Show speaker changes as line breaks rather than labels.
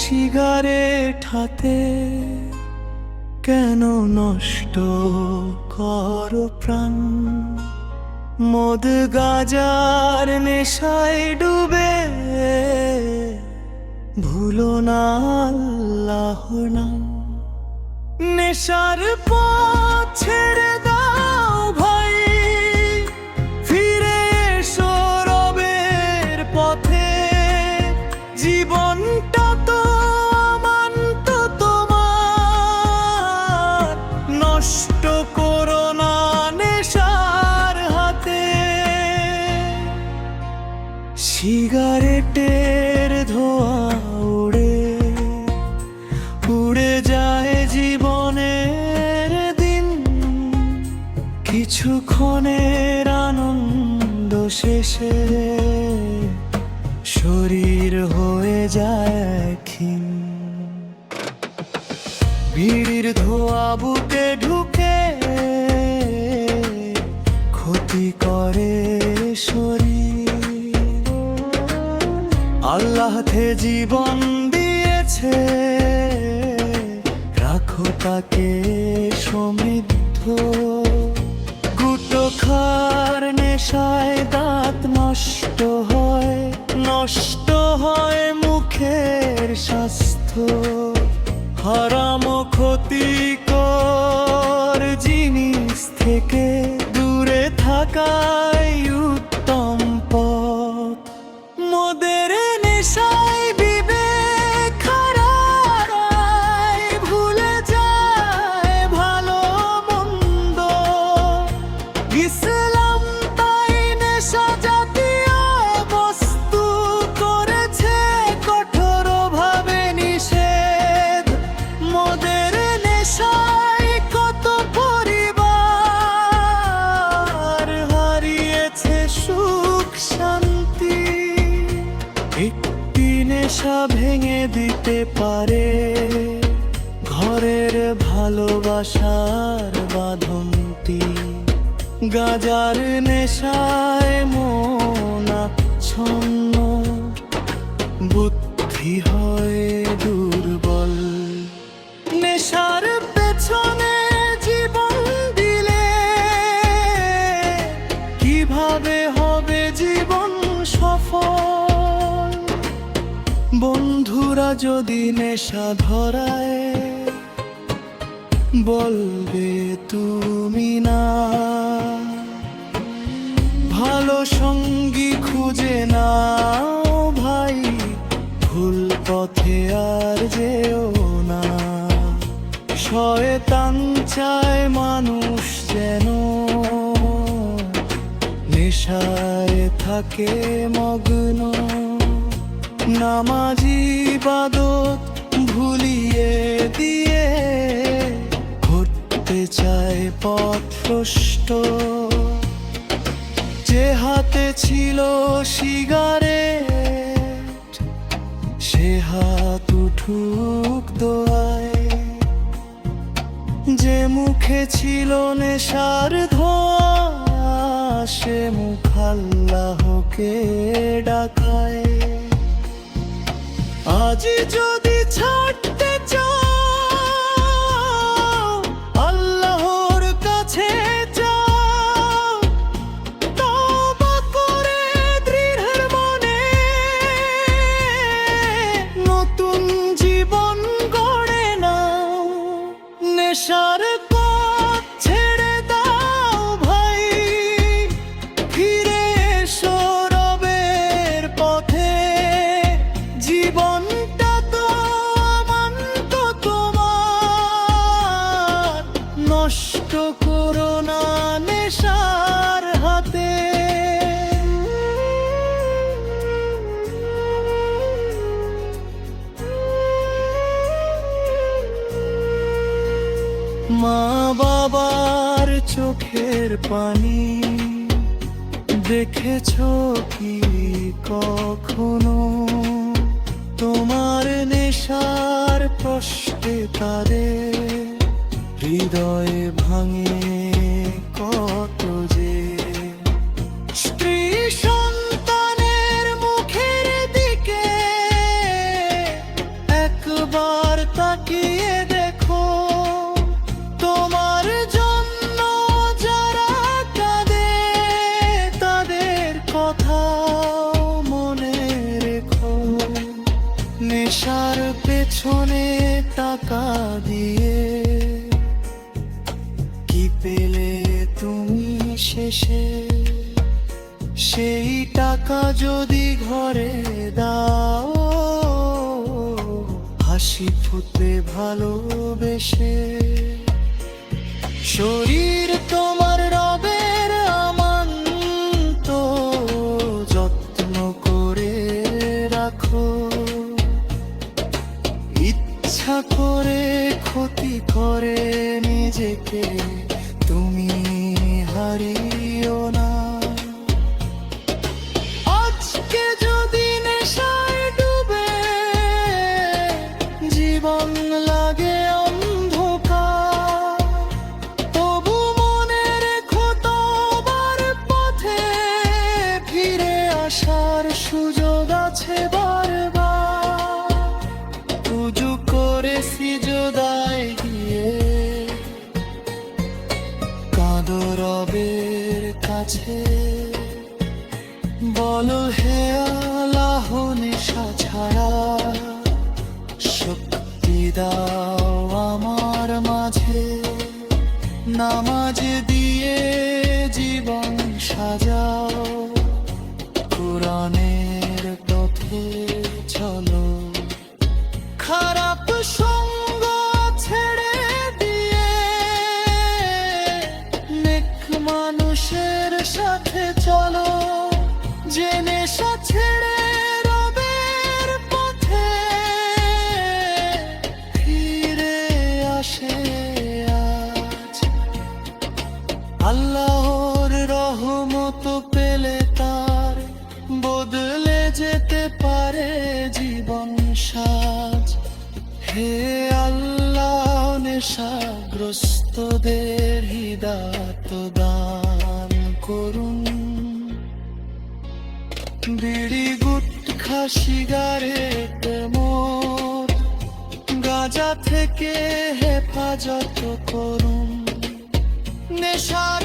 Cigarette হাতে কেন নষ্ট করো প্রাণ? মদ গাজার নেশায় ডুবে ভুলো না আল্লাহর নাম। নেশার পথ ছেড়ে দাও ভাই, ফিরে এসো রবের পথে। জীবনটা তো অমান্ত তোমার, নষ্ট করো না নেশার হাতে। সিগারেটের ধোঁয়া উড়ে উড়ে যায় জীবনের দিন, কিছুক্ষণের আনন্দ শেষে শরীর হয়ে যায় ক্ষীণ। বিড়ির ধোঁয়া বুকে ঢুকে ক্ষতি করে শরীর। আল্লাহ তে জীবন দিয়েছে, রাখো তাকে সমৃদ্ধ। গুটো খার নেশায় দাঁত নষ্ট হয়, নষ্ট হয় মুখের স্বাস্থ্য। হারাম ক্ষতিকর জিনিস থেকে দূরে থাকাই উত্তম পথ। মদের নেশায় বিবেক হারায়, ভুলে যায় ভালো মন্দ। ইসলাম তাই নেশা জাতীয় বস্তু করেছে কঠোরভাবে নিষেধ। মদের নেশায় কত পরিবার হারিয়েছে সুখ শান্তি। একটি নেশা ভেঙে দিতে পারে ঘরের ভালোবাসার বাঁধনটি। গাজার নেশায় মন আচ্ছন্ন, বুদ্ধি হয় দুর্বল। নেশার পেছনে জীবন দিলে কিভাবে হবে জীবন সফল? বন্ধুরা যদি নেশা ধরায় বলবে তুমি না। ভালো সঙ্গী খুঁজে নাও ভাই, ভুল পথে আর যেও না। শয়তান চায় মানুষ যেন নেশায় থাকে মগ্ন। নামাজি ইবাদত ভুলিয়ে দিয়ে ঘুরতে চায় পথভ্রষ্ট। যে হাতে ছিল সিগারেট সে হাত উঠুক দোয়ায়। যে মুখে ছিল নেশার ধোঁয়া সে মুখ আল্লাহকে ডাকায়। আজ যদি ছাড়তে চাও আল্লাহর কাছে যাও, তওবা করে দৃঢ় মনে নতুন জীবন গড়ে নাও। নেশার পথ ছেড়ে দাও ভাই, ফিরে এসো রবের পথে। জীবনটা তো অমান্ত তোমার, নষ্ট করো না নেশার হাতে। মা বাবার চোখের পানি দেখেছো কি কখনো? তোমার নেশার কষ্টে তাদের হৃদয়ে ভাঙে কত যে। স্ত্রী সন্তানের মুখের দিকে এক দিয়ে কি পেলে তুমি শেষে? সেই টাকা যদি ঘরে দাও, হাসি ফুটে ভালোবেসে। শরীর তোমার রবের আমানত, যত্ন করে রাখো। ইচ্ছা করে ক্ষতি করে নিজেকে তুমি হারিও না। আজকে যদি নেশায় ডুবে জীবন লাগে অন্ধকার, তবু মনে রেখো তোমার পথে ফিরে আসার সুযোগ আছে বারবার। রুজু করে সিজদায় গিয়ে কাঁদো রবের কাছে, বলো হে আল্লাহ নেশা ছাড়া শক্তি দাও আমার মাঝে। নামাজ দিয়ে জীবন সাজাও, কোরআনের পথে চলো। খারাপ সঙ্গ ছেড়ে দিয়ে নেক মানুষের সাথে চলো। যে নেশা ছেড়ে রবের পথে ফিরে আসে আজ, আল্লাহর রহমত পেলে তার বদলে যেতে পারে জীবন সাজ। হে আল্লাহ নেশাগ্রস্তদের হিদায়াত দান করুন। বিড়ি গুটখা সিগারেট মদ গাঁজা থেকে হেফাজত করুন। নেশার